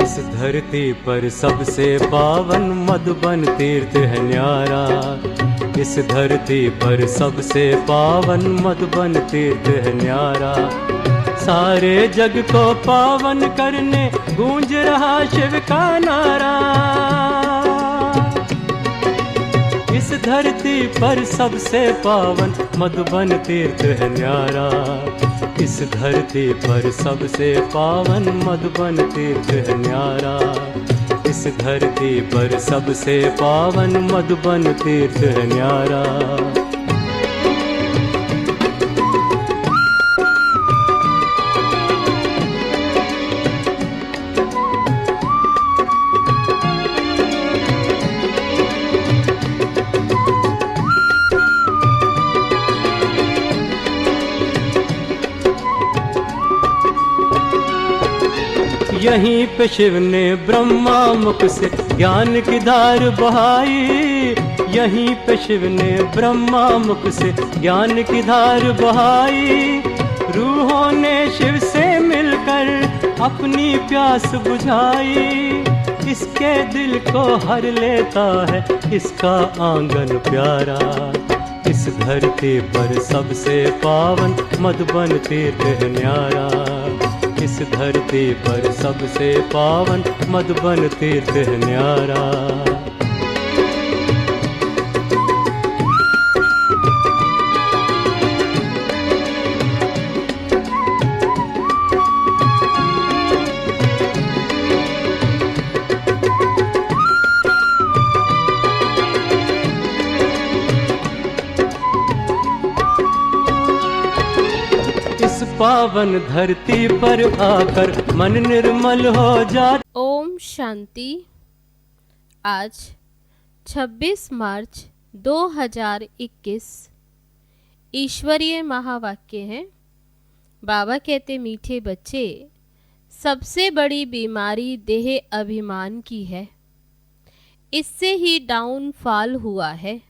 इस धरती पर सबसे पावन मधुबन तीर्थ है न्यारा। इस धरती पर सबसे पावन मधुबन तीर्थ है न्यारा। सारे जग को पावन करने गूंज रहा शिव का नारा। इस धरती पर सबसे पावन मधुबन तीर्थ है न्यारा। इस धरती पर सबसे पावन मधुबन तीर्थ है न्यारा। इस धरती पर सबसे पावन मधुबन तीर्थ है न्यारा। यहीं पे शिव ने ब्रह्मा मुख से ज्ञान की धार बहाई। यहीं पे शिव ने ब्रह्मा मुख से ज्ञान की धार बहाई। रूहों ने शिव से मिलकर अपनी प्यास बुझाई। इसके दिल को हर लेता है इसका आंगन प्यारा। इस धरती पर सबसे पावन मधुबन तीर्थ है न्यारा। इस धरती पर सबसे पावन मधुबन तीर्थ है न्यारा। पावन धरती पर आकर मन निर्मल हो जा। ओम शांति। आज 26 मार्च 2021 ईश्वरीय महावाक्य है। बाबा कहते मीठे बच्चे, सबसे बड़ी बीमारी देह अभिमान की है। इससे ही डाउनफॉल हुआ है।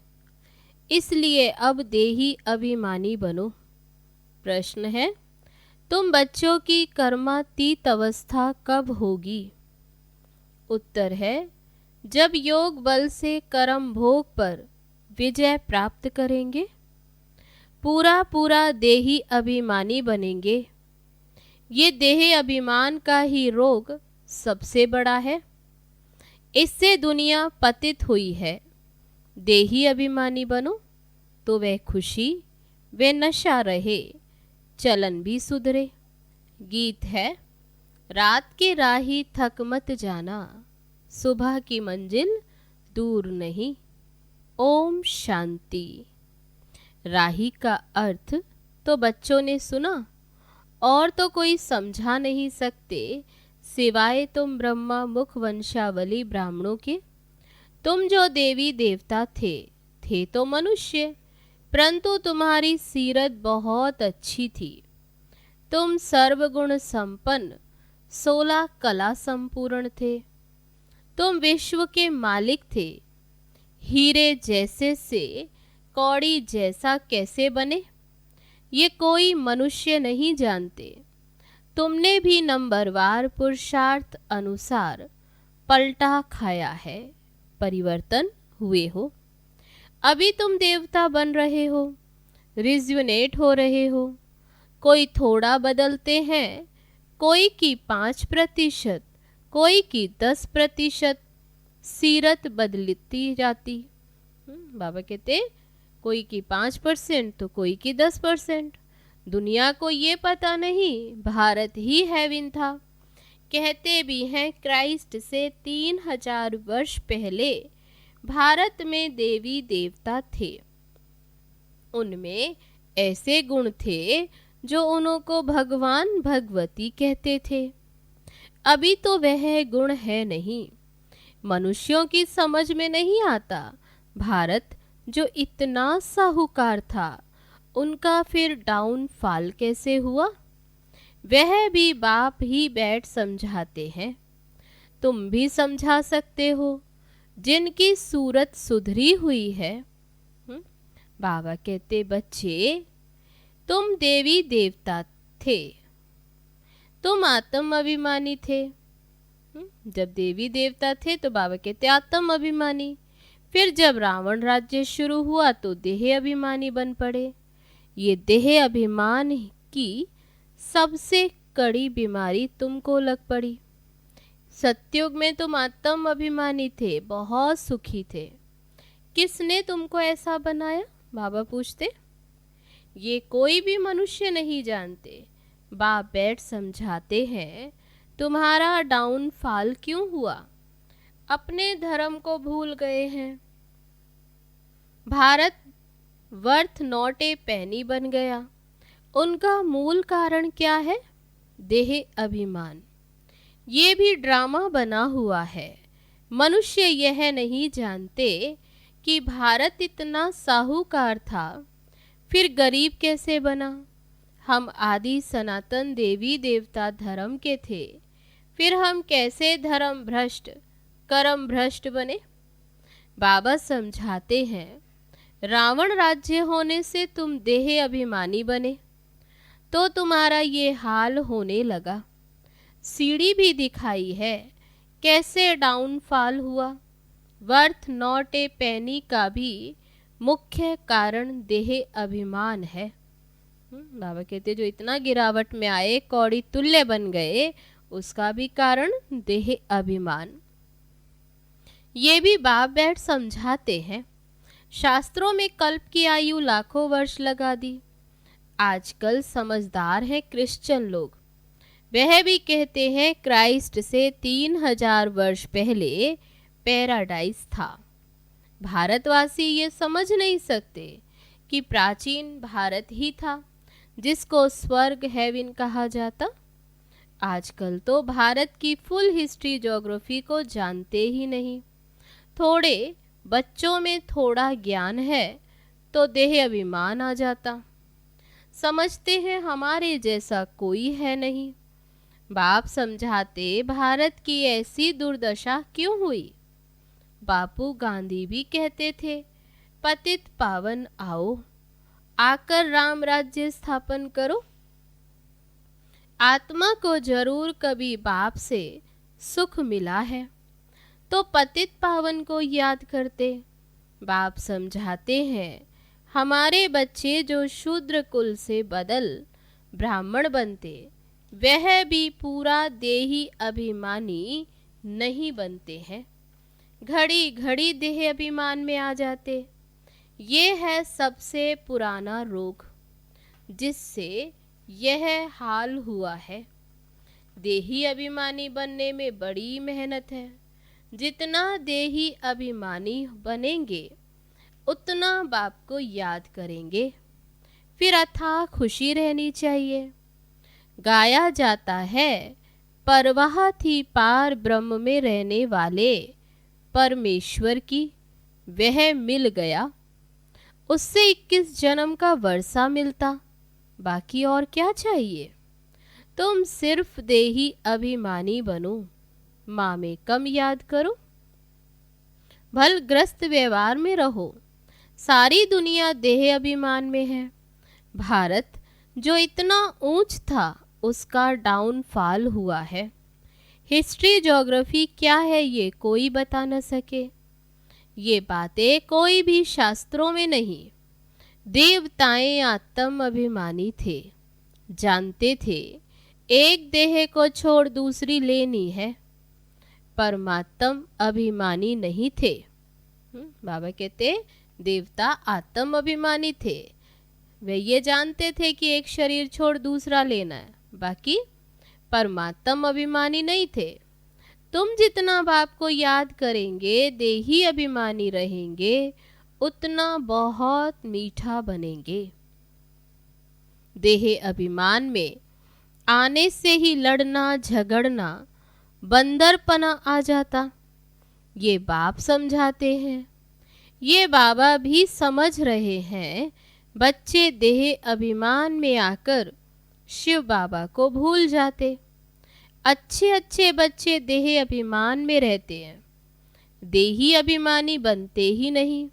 इसलिए अब देही अभिमानी बनो। प्रश्न है, तुम बच्चों की कर्मातीत अवस्था कब होगी? उत्तर है, जब योग बल से कर्म भोग पर विजय प्राप्त करेंगे, पूरा देही अभिमानी बनेंगे। ये देह अभिमान का ही रोग सबसे बड़ा है। इससे दुनिया पतित हुई है। देही अभिमानी बनो तो वह खुशी, वे नशा रहे, चलन भी सुधरे। गीत है, रात की राही थक मत जाना, सुबह की मंजिल दूर नहीं। ओम शांति। राही का अर्थ तो बच्चों ने सुना, और तो कोई समझा नहीं सकते सिवाय तुम ब्रह्मा मुख वंशावली ब्राह्मणों के। तुम जो देवी देवता थे तो मनुष्य, परंतु तुम्हारी सीरत बहुत अच्छी थी। तुम सर्वगुण संपन्न, 16 कला संपूर्ण थे। तुम विश्व के मालिक थे। हीरे जैसे से कौड़ी जैसा कैसे बने, ये कोई मनुष्य नहीं जानते। तुमने भी नंबरवार पुरुषार्थ अनुसार पलटा खाया है, परिवर्तन हुए हो। अभी तुम देवता बन रहे हो, रिज्यूनेट हो रहे हो। कोई थोड़ा बदलते हैं, कोई की 5%, कोई की 10%। सीरत बदलती जाती। बाबा कहते कोई की 5% तो कोई की 10%। दुनिया को ये पता नहीं भारत ही हेवन था। कहते भी हैं क्राइस्ट से 3000 वर्ष पहले भारत में देवी देवता थे। उनमें ऐसे गुण थे जो उनको भगवान भगवती कहते थे। अभी तो वह गुण है नहीं। मनुष्यों की समझ में नहीं आता। भारत जो इतना साहूकार था, उनका फिर डाउनफॉल कैसे हुआ? वह भी बाप ही बैठ समझाते हैं। तुम भी समझा सकते हो जिनकी सूरत सुधरी हुई है। बाबा कहते बच्चे, तुम देवी देवता थे, तुम आत्म अभिमानी थे। जब देवी देवता थे तो बाबा कहते आत्म अभिमानी। फिर जब रावण राज्य शुरू हुआ तो देह अभिमानी बन पड़े। ये देह अभिमान की सबसे कड़ी बीमारी तुमको लग पड़ी। सतयुग में तुम आत्म अभिमानी थे, बहुत सुखी थे। किसने तुमको ऐसा बनाया? बाबा पूछते। ये कोई भी मनुष्य नहीं जानते। बाप बैठ समझाते हैं तुम्हारा डाउनफॉल क्यों हुआ। अपने धर्म को भूल गए हैं। भारत वर्थ नॉट ए पेनी बन गया। उनका मूल कारण क्या है? देह अभिमान। ये भी ड्रामा बना हुआ है। मनुष्य यह नहीं जानते कि भारत इतना साहूकार था, फिर गरीब कैसे बना। हम आदि सनातन देवी देवता धर्म के थे, फिर हम कैसे धर्म भ्रष्ट कर्म भ्रष्ट बने। बाबा समझाते हैं रावण राज्य होने से तुम देह अभिमानी बने तो तुम्हारा ये हाल होने लगा। सीढ़ी भी दिखाई है कैसे डाउनफॉल हुआ। वर्थ नॉट ए पेनी का भी मुख्य कारण देह अभिमान है। बाबा कहते जो इतना गिरावट में आए, कौड़ी तुल्य बन गए, उसका भी कारण देह अभिमान। ये भी बाप बैठ समझाते हैं। शास्त्रों में कल्प की आयु लाखों वर्ष लगा दी। आजकल समझदार हैं क्रिश्चियन लोग। वह भी कहते हैं क्राइस्ट से 3000 वर्ष पहले पैराडाइज था। भारतवासी ये समझ नहीं सकते कि प्राचीन भारत ही था जिसको स्वर्ग हेवन कहा जाता। आजकल तो भारत की फुल हिस्ट्री ज्योग्राफी को जानते ही नहीं। थोड़े बच्चों में थोड़ा ज्ञान है तो देह अभिमान आ जाता। समझते हैं हमारे जैसा कोई है नहीं। बाप समझाते भारत की ऐसी दुर्दशा क्यों हुई। बापू गांधी भी कहते थे पतित पावन आओ, आकर राम राज्य स्थापन करो। आत्मा को जरूर कभी बाप से सुख मिला है तो पतित पावन को याद करते। बाप समझाते हैं हमारे बच्चे जो शूद्र कुल से बदल ब्राह्मण बनते, वह भी पूरा देही अभिमानी नहीं बनते हैं। घड़ी घड़ी देह अभिमान में आ जाते। ये है सबसे पुराना रोग जिससे यह हाल हुआ है। देही अभिमानी बनने में बड़ी मेहनत है। जितना देही अभिमानी बनेंगे उतना बाप को याद करेंगे, फिर अथाह खुशी रहनी चाहिए। गाया जाता है परवाह थी पार ब्रह्म में रहने वाले परमेश्वर की, वह मिल गया। उससे 21 जन्म का वर्षा मिलता, बाकी और क्या चाहिए। तुम सिर्फ देही अभिमानी बनो, माँ में कम याद करो, भलग्रस्त व्यवहार में रहो। सारी दुनिया देह अभिमान में है। भारत जो इतना ऊंच था उसका डाउनफॉल हुआ है। हिस्ट्री ज्योग्राफी क्या है ये कोई बता न सके। ये बातें कोई भी शास्त्रों में नहीं। देवताएं आत्म अभिमानी थे, जानते थे एक देह को छोड़ दूसरी लेनी है। परमात्म अभिमानी नहीं थे। बाबा कहते देवता आत्म अभिमानी थे। वे ये जानते थे कि एक शरीर छोड़ दूसरा लेना है, बाकी परमात्म अभिमानी नहीं थे। तुम जितना बाप को याद करेंगे, देही अभिमानी रहेंगे, उतना बहुत मीठा बनेंगे। देह अभिमान में आने से ही लड़ना झगड़ना बंदरपना आ जाता। ये बाप समझाते हैं। ये बाबा भी समझ रहे हैं। बच्चे देह अभिमान में आकर शिव बाबा को भूल जाते। अच्छे अच्छे बच्चे देह अभिमान में रहते हैं, देही अभिमानी बनते ही नहीं।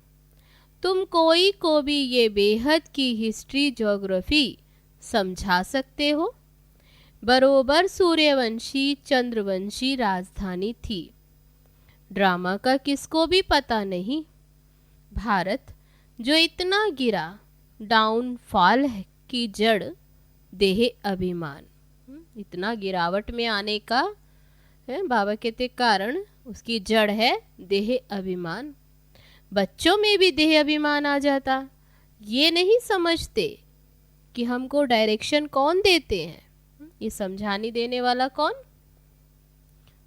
तुम कोई को भी ये बेहद की हिस्ट्री ज्योग्राफी समझा सकते हो। बरोबर सूर्यवंशी चंद्रवंशी राजधानी थी। ड्रामा का किसको भी पता नहीं। भारत जो इतना गिरा, डाउनफॉल की जड़ देह अभिमान। इतना गिरावट में आने का बाबा कहते कारण उसकी जड़ है देह अभिमान। बच्चों में भी देह अभिमान आ जाता। ये नहीं समझते कि हमको डायरेक्शन कौन देते हैं, ये समझाने देने वाला कौन।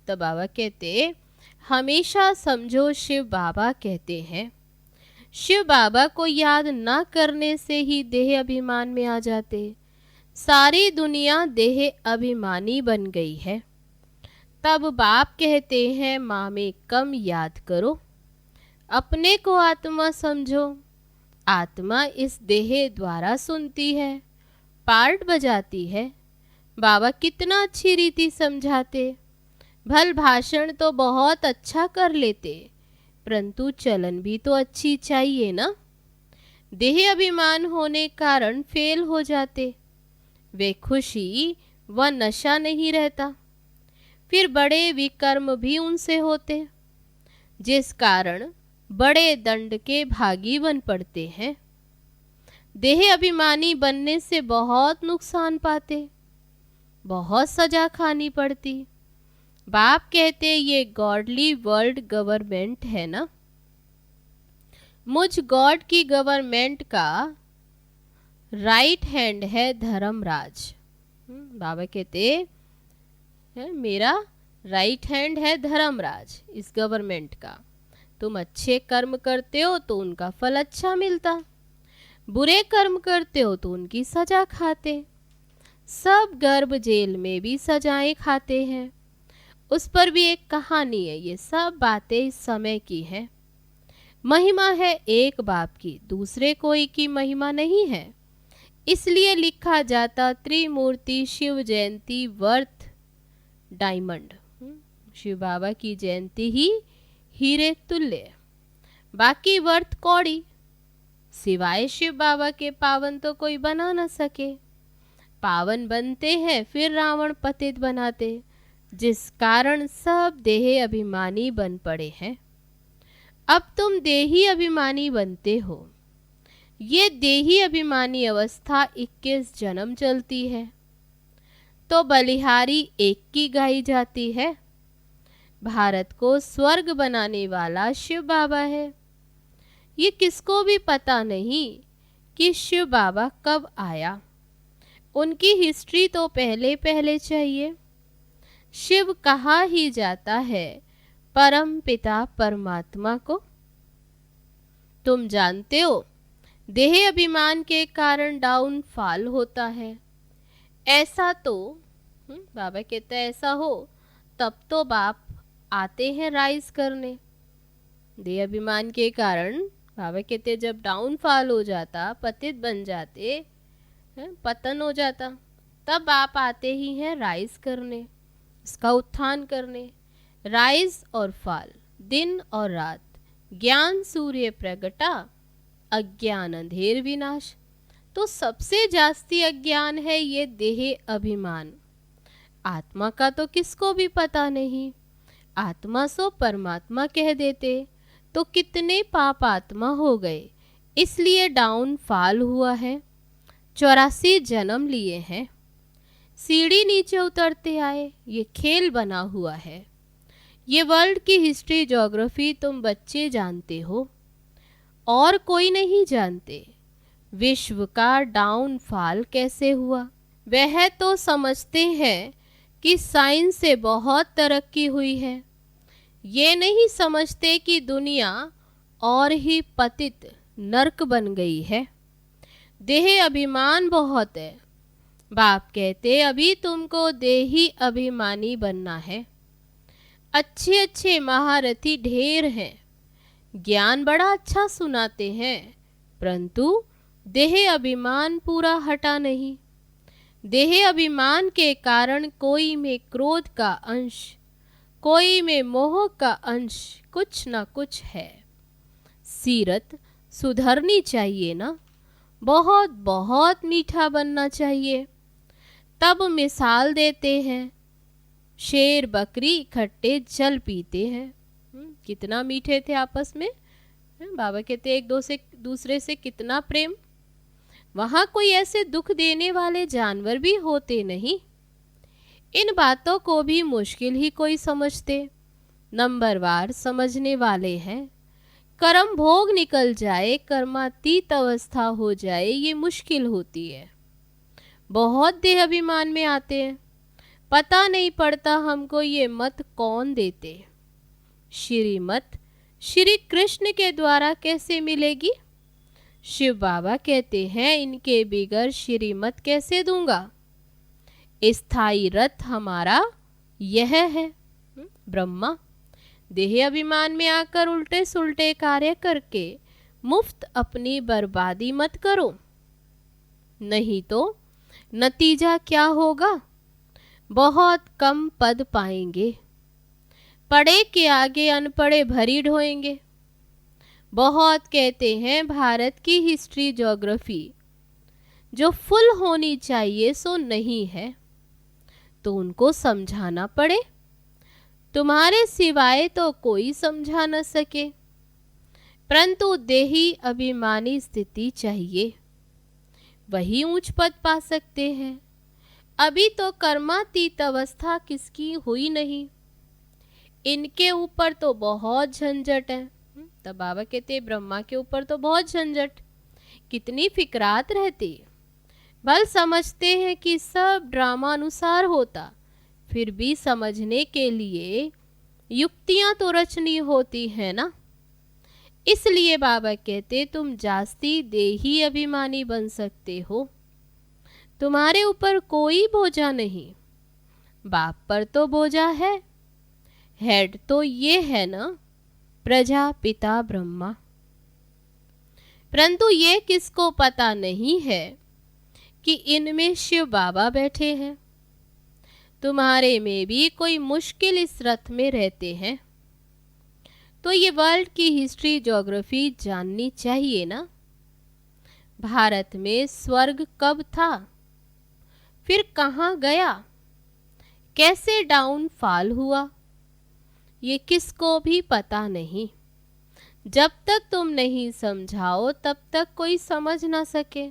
तो बाबा कहते हमेशा समझो शिव बाबा कहते हैं। शिव बाबा को याद ना करने से ही देह अभिमान में आ जाते। सारी दुनिया देह अभिमानी बन गई है। तब बाप कहते हैं माँ में कम याद करो, अपने को आत्मा समझो। आत्मा इस देह द्वारा सुनती है, पार्ट बजाती है। बाबा कितना अच्छी रीति समझाते। भल भाषण तो बहुत अच्छा कर लेते, परंतु चलन भी तो अच्छी चाहिए ना। देह अभिमान होने कारण फेल हो जाते। वे खुशी व नशा नहीं रहता। फिर बड़े विकर्म भी उनसे होते, जिस कारण बड़े दंड के भागी बन पड़ते हैं। देह अभिमानी बनने से बहुत नुकसान पाते, बहुत सजा खानी पड़ती। बाप कहते ये गॉडली वर्ल्ड गवर्नमेंट है ना। मुझ गॉड की गवर्नमेंट का राइट हैंड है धर्मराज। बाबा कहते मेरा राइट हैंड है धर्मराज इस गवर्नमेंट का। तुम अच्छे कर्म करते हो तो उनका फल अच्छा मिलता, बुरे कर्म करते हो तो उनकी सजा खाते। सब गर्भ जेल में भी सजाएं खाते हैं। उस पर भी एक कहानी है। ये सब बातें इस समय की हैं। महिमा है एक बाप की, दूसरे कोई की महिमा नहीं है। इसलिए लिखा जाता त्रिमूर्ति शिव जयंती वर्थ डायमंड। शिव बाबा की जयंती ही हीरे तुल्य, बाकी वर्थ कौड़ी। सिवाय शिव बाबा के पावन तो कोई बना न सके। पावन बनते हैं फिर रावण पतित बनाते, जिस कारण सब देह अभिमानी बन पड़े हैं। अब तुम देही अभिमानी बनते हो। ये देही अभिमानी अवस्था 21 जन्म चलती है, तो बलिहारी एक की गाई जाती है। भारत को स्वर्ग बनाने वाला शिव बाबा है। ये किसको भी पता नहीं कि शिव बाबा कब आया। उनकी हिस्ट्री तो पहले पहले चाहिए। शिव कहा ही जाता है परम पिता परमात्मा को। तुम जानते हो देह अभिमान के कारण डाउनफॉल होता है। ऐसा तो बाबा कहते हैं ऐसा हो तब तो बाप आते हैं राइज करने। देह अभिमान के कारण बाबा कहते जब डाउनफॉल हो जाता, पतित बन जाते, पतन हो जाता, तब बाप आते ही हैं राइज करने, इसका उत्थान करने। राइज और फॉल, दिन और रात, ज्ञान सूर्य प्रगटा, अज्ञान अंधेर विनाश। तो सबसे जास्ती अज्ञान है ये देह अभिमान। आत्मा का तो किसको भी पता नहीं। आत्मा सो परमात्मा कह देते तो कितने पाप आत्मा हो गए, इसलिए डाउनफॉल हुआ है। 84 जन्म लिए हैं, सीढ़ी नीचे उतरते आए। ये खेल बना हुआ है। ये वर्ल्ड की हिस्ट्री ज्योग्राफी तुम बच्चे जानते हो, और कोई नहीं जानते। विश्व का डाउनफॉल कैसे हुआ वह तो समझते हैं कि साइंस से बहुत तरक्की हुई है। ये नहीं समझते कि दुनिया और ही पतित नरक बन गई है। देह अभिमान बहुत है। बाप कहते अभी तुमको देही अभिमानी बनना है। अच्छे अच्छे महारथी ढेर हैं, ज्ञान बड़ा अच्छा सुनाते हैं, परंतु देह अभिमान पूरा हटा नहीं। देह अभिमान के कारण कोई में क्रोध का अंश, कोई में मोह का अंश कुछ ना कुछ है। सीरत सुधरनी चाहिए ना, बहुत बहुत मीठा बनना चाहिए। तब मिसाल देते हैं, शेर बकरी इकट्ठे जल पीते हैं। कितना मीठे थे आपस में। बाबा कहते एक दूसरे से कितना प्रेम। वहाँ कोई ऐसे दुख देने वाले जानवर भी होते नहीं। इन बातों को भी मुश्किल ही कोई समझते, नंबरवार समझने वाले हैं। कर्म भोग निकल जाए, कर्मातीत अवस्था हो जाए, ये मुश्किल होती है। बहुत देह अभिमान में आते हैं। पता नहीं पड़ता हमको ये मत कौन देते। श्रीमत श्री कृष्ण के द्वारा कैसे मिलेगी? शिव बाबा कहते हैं, इनके बिगर श्रीमत कैसे दूंगा? स्थायी रथ हमारा यह है। ब्रह्मा, देह अभिमान में आकर उल्टे सुल्टे कार्य करके मुफ्त अपनी बर्बादी मत करो, नहीं तो नतीजा क्या होगा? बहुत कम पद पाएंगे। पढ़े के आगे अनपढ़े भरी ढोएंगे। बहुत कहते हैं भारत की हिस्ट्री ज्योग्राफी जो फुल होनी चाहिए सो नहीं है, तो उनको समझाना पड़े। तुम्हारे सिवाय तो कोई समझा न सके, परंतु देही अभिमानी स्थिति चाहिए, वही ऊंच पद पा सकते हैं। अभी तो कर्मातीत अवस्था किसकी हुई नहीं, इनके ऊपर तो बहुत झंझट है। तब बाबा कहते ब्रह्मा के ऊपर तो बहुत झंझट, कितनी फिक्रात रहती। भल समझते हैं कि सब ड्रामा अनुसार होता, फिर भी समझने के लिए युक्तियां तो रचनी होती है ना। इसलिए बाबा कहते तुम जास्ती देही अभिमानी बन सकते हो, तुम्हारे ऊपर कोई बोझा नहीं। बाप पर तो बोझा है, हेड तो ये है ना, प्रजापिता ब्रह्मा। परंतु ये किसको पता नहीं है कि इनमें शिव बाबा बैठे हैं। तुम्हारे में भी कोई मुश्किल इस रथ में रहते हैं, तो ये वर्ल्ड की हिस्ट्री ज्योग्राफी जाननी चाहिए ना। भारत में स्वर्ग कब था, फिर कहाँ गया, कैसे डाउनफॉल हुआ, ये किसको भी पता नहीं। जब तक तुम नहीं समझाओ तब तक कोई समझ ना सके।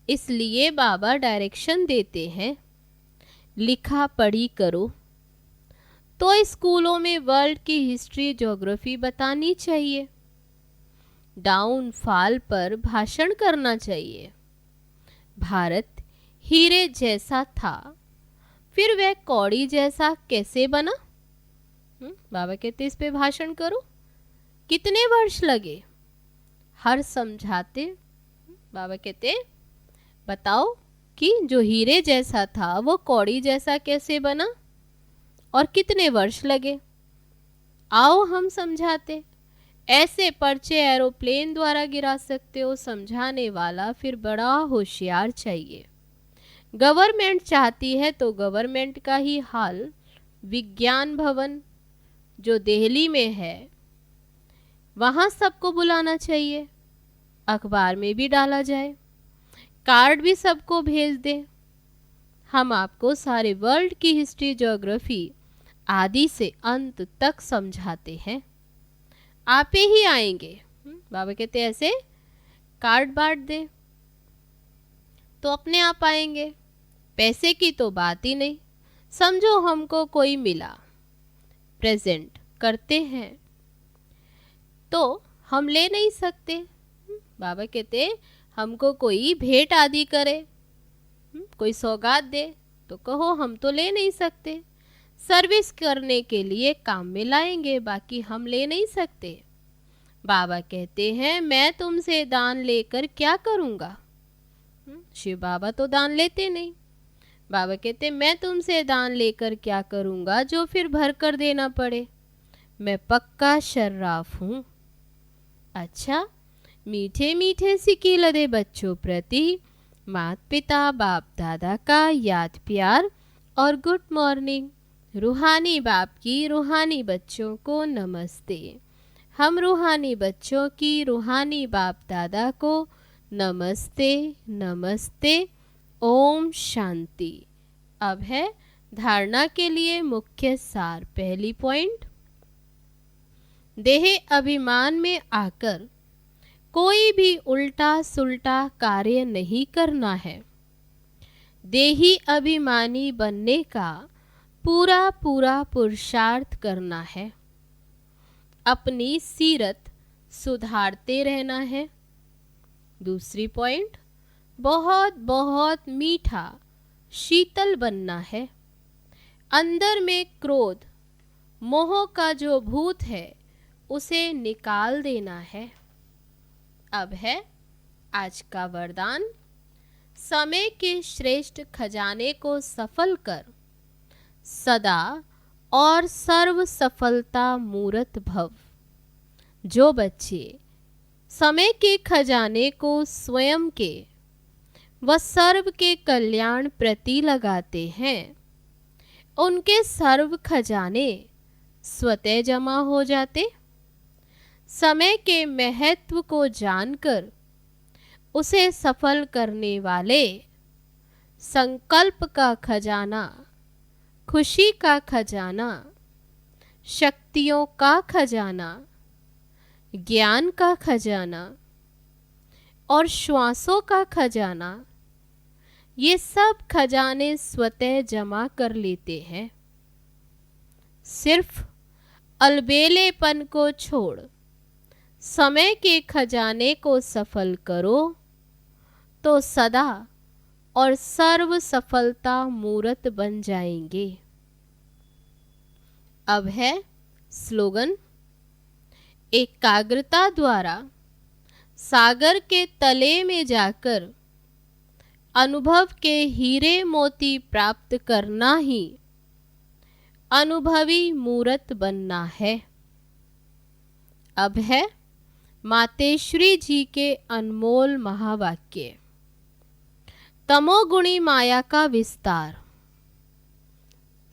इसलिए बाबा डायरेक्शन देते हैं, लिखा पढ़ी करो। तो स्कूलों में वर्ल्ड की हिस्ट्री ज्योग्राफी बतानी चाहिए, डाउनफॉल पर भाषण करना चाहिए। भारत हीरे जैसा था, फिर वह कौड़ी जैसा कैसे बना? बाबा कहते इस पे भाषण करो। कितने वर्ष लगे? हर समझाते बाबा कहते बताओ कि जो हीरे जैसा था वो कौड़ी जैसा कैसे बना और कितने वर्ष लगे। आओ हम समझाते। ऐसे पर्चे एरोप्लेन द्वारा गिरा सकते हो, समझाने वाला फिर बड़ा होशियार चाहिए। गवर्नमेंट चाहती है तो गवर्नमेंट का ही हाल, विज्ञान भवन जो दिल्ली में है वहाँ सबको बुलाना चाहिए, अखबार में भी डाला जाए, कार्ड भी सबको भेज दें। हम आपको सारे वर्ल्ड की हिस्ट्री ज्योग्राफी आदि से अंत तक समझाते हैं, आप ही आएंगे। बाबा कहते ऐसे कार्ड बांट दे तो अपने आप आएंगे, पैसे की तो बात ही नहीं। समझो हमको कोई मिला, प्रेजेंट करते हैं तो हम ले नहीं सकते। बाबा कहते हमको कोई भेंट आदि करे, कोई सौगात दे तो कहो हम तो ले नहीं सकते। सर्विस करने के लिए काम में लाएंगे, बाकी हम ले नहीं सकते। बाबा कहते हैं मैं तुमसे दान लेकर क्या करूँगा? शिव बाबा तो दान लेते नहीं। बाबा कहते मैं तुमसे दान लेकर क्या करूँगा जो फिर भर कर देना पड़े। मैं पक्का शर्राफ हूँ। अच्छा, मीठे मीठे सिकील दे बच्चों प्रति माता पिता बाप दादा का याद प्यार और गुड मॉर्निंग। रूहानी बाप की रूहानी बच्चों को नमस्ते। हम रूहानी बच्चों की रूहानी बाप दादा को नमस्ते नमस्ते। ओम शांति। अब है धारणा के लिए मुख्य सार। पहली पॉइंट, देह अभिमान में आकर कोई भी उल्टा सुल्टा कार्य नहीं करना है। देही अभिमानी बनने का पूरा पूरा पुरुषार्थ करना है। अपनी सीरत सुधारते रहना है। दूसरी पॉइंट, बहुत बहुत मीठा शीतल बनना है। अंदर में क्रोध मोह का जो भूत है उसे निकाल देना है। अब है आज का वरदान, समय के श्रेष्ठ खजाने को सफल कर सदा और सर्व सफलता मूरत भव। जो बच्चे समय के खजाने को स्वयं के व सर्व के कल्याण प्रति लगाते हैं, उनके सर्व खजाने स्वतः जमा हो जाते। समय के महत्व को जानकर उसे सफल करने वाले संकल्प का खजाना, खुशी का खजाना, शक्तियों का खजाना, ज्ञान का खजाना और श्वासों का खजाना, ये सब खजाने स्वतः जमा कर लेते हैं। सिर्फ अलबेलेपन को छोड़ समय के खजाने को सफल करो तो सदा और सर्व सफलता मूरत बन जाएंगे। अब है स्लोगन, एकाग्रता द्वारा सागर के तले में जाकर अनुभव के हीरे मोती प्राप्त करना ही अनुभवी मूरत बनना है। अब है मातेश्वरी जी के अनमोल महावाक्य, तमोगुणी माया का विस्तार।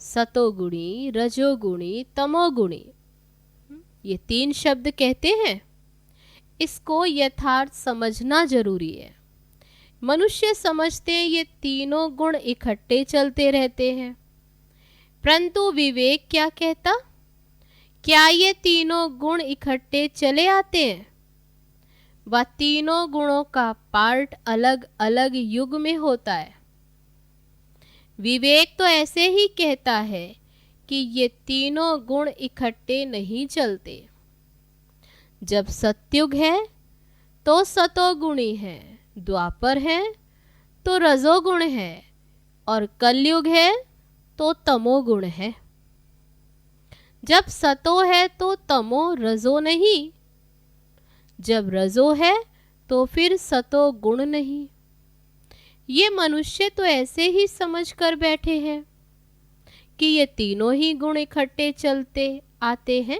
सतोगुणी, रजोगुणी, तमोगुणी, ये तीन शब्द कहते हैं। इसको यथार्थ समझना जरूरी है। मनुष्य समझते हैं ये तीनों गुण इकट्ठे चलते रहते हैं, परंतु विवेक क्या कहता, क्या ये तीनों गुण इकट्ठे चले आते हैं? वह तीनों गुणों का पार्ट अलग अलग युग में होता है। विवेक तो ऐसे ही कहता है कि ये तीनों गुण इकट्ठे नहीं चलते। जब सतयुग है तो सतोगुणी है, द्वापर है तो रजोगुण है और कलयुग है तो तमोगुण है। जब सतो है तो तमो रजो नहीं, जब रजो है तो फिर सतो गुण नहीं। ये मनुष्य तो ऐसे ही समझ कर बैठे हैं कि ये तीनों ही गुण इकट्ठे चलते आते हैं।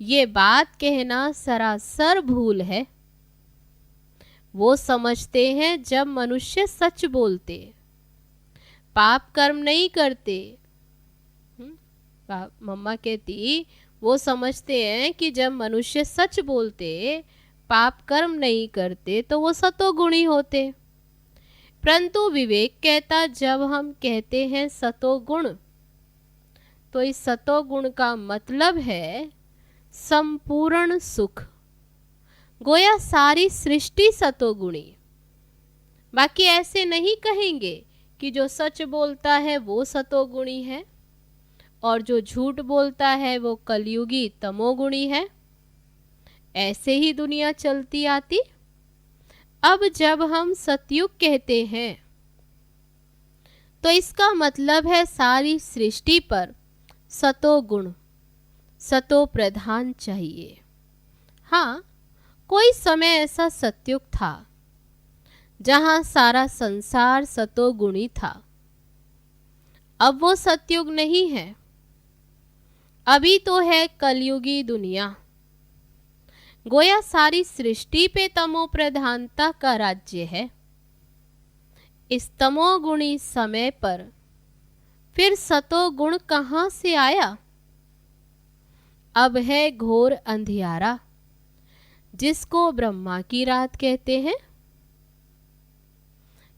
ये बात कहना सरासर भूल है। वो समझते हैं जब मनुष्य सच बोलते, पाप कर्म नहीं करते। मम्मा कहती वो समझते हैं कि जब मनुष्य सच बोलते, पाप कर्म नहीं करते तो वो सतोगुणी होते। परंतु विवेक कहता जब हम कहते हैं सतोगुण, तो इस सतोगुण का मतलब है संपूर्ण सुख। गोया सारी सृष्टि सतोगुणी। बाकी ऐसे नहीं कहेंगे कि जो सच बोलता है वो सतोगुणी है और जो झूठ बोलता है वो कलयुगी तमोगुणी है। ऐसे ही दुनिया चलती आती। अब जब हम सतयुग कहते हैं तो इसका मतलब है सारी सृष्टि पर सतोगुण, सतो प्रधान चाहिए। हाँ, कोई समय ऐसा सतयुग था जहां सारा संसार सतोगुणी था। अब वो सतयुग नहीं है, अभी तो है कलयुगी दुनिया। गोया सारी सृष्टि पे तमो प्रधानता का राज्य है। इस तमोगुणी समय पर फिर सतोगुण कहाँ से आया? अब है घोर अंधियारा, जिसको ब्रह्मा की रात कहते हैं।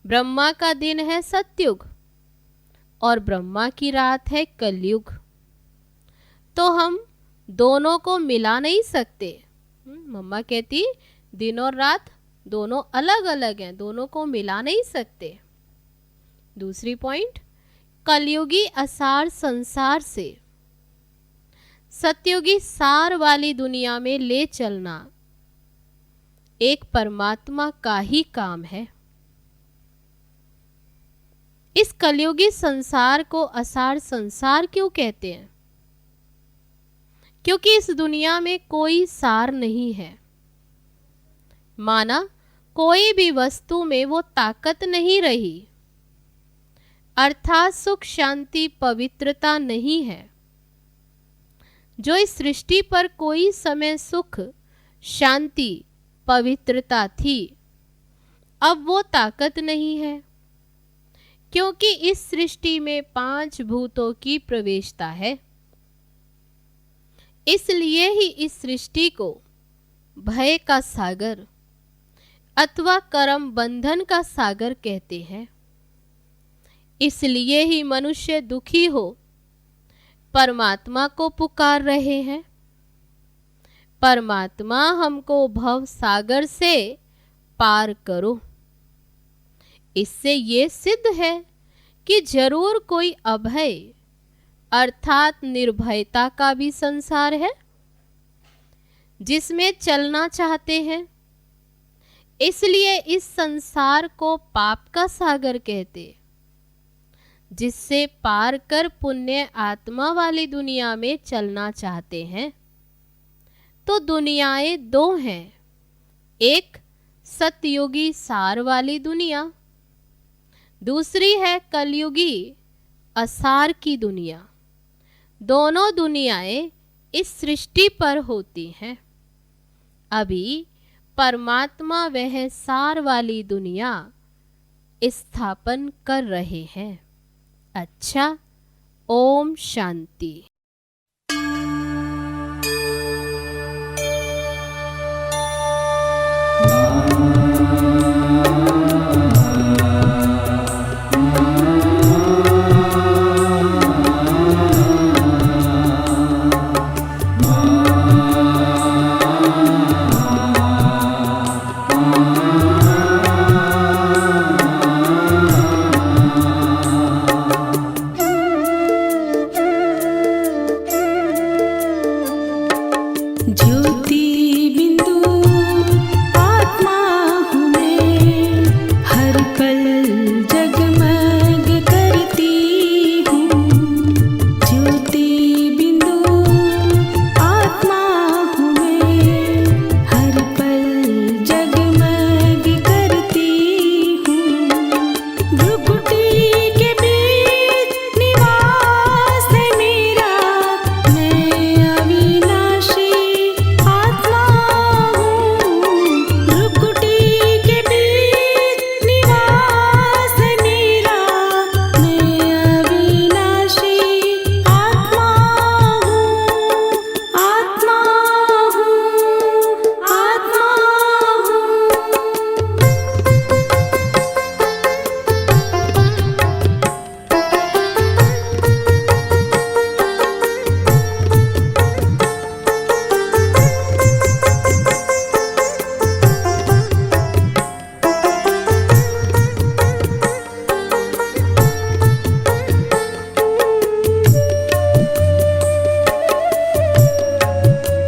ब्रह्मा का दिन है सतयुग और ब्रह्मा की रात है कलयुग। तो हम दोनों को मिला नहीं सकते। मम्मा कहती दिन और रात दोनों अलग अलग हैं, दोनों को मिला नहीं सकते। दूसरी पॉइंट, कलयुगी असार संसार से सतयुगी सार वाली दुनिया में ले चलना एक परमात्मा का ही काम है। इस कलयुगी संसार को असार संसार क्यों कहते हैं? क्योंकि इस दुनिया में कोई सार नहीं है। माना कोई भी वस्तु में वो ताकत नहीं रही, अर्थात सुख शांति पवित्रता नहीं है। जो इस सृष्टि पर कोई समय सुख शांति पवित्रता थी, अब वो ताकत नहीं है, क्योंकि इस सृष्टि में 5 भूतों की प्रवेशता है। इसलिए ही इस सृष्टि को भय का सागर अथवा कर्म बंधन का सागर कहते हैं। इसलिए ही मनुष्य दुखी हो परमात्मा को पुकार रहे हैं। परमात्मा हमको भव सागर से पार करो। इससे ये सिद्ध है कि जरूर कोई अभय अर्थात निर्भयता का भी संसार है जिसमें चलना चाहते हैं। इसलिए इस संसार को पाप का सागर कहते, जिससे पार कर पुण्य आत्मा वाली दुनिया में चलना चाहते हैं। तो दुनियाएं 2 हैं, एक सतयुगी सार वाली दुनिया, दूसरी है कलयुगी असार की दुनिया। दोनों दुनियाएं इस सृष्टि पर होती हैं। अभी परमात्मा वह सार वाली दुनिया स्थापन कर रहे हैं। अच्छा, ओम शांति।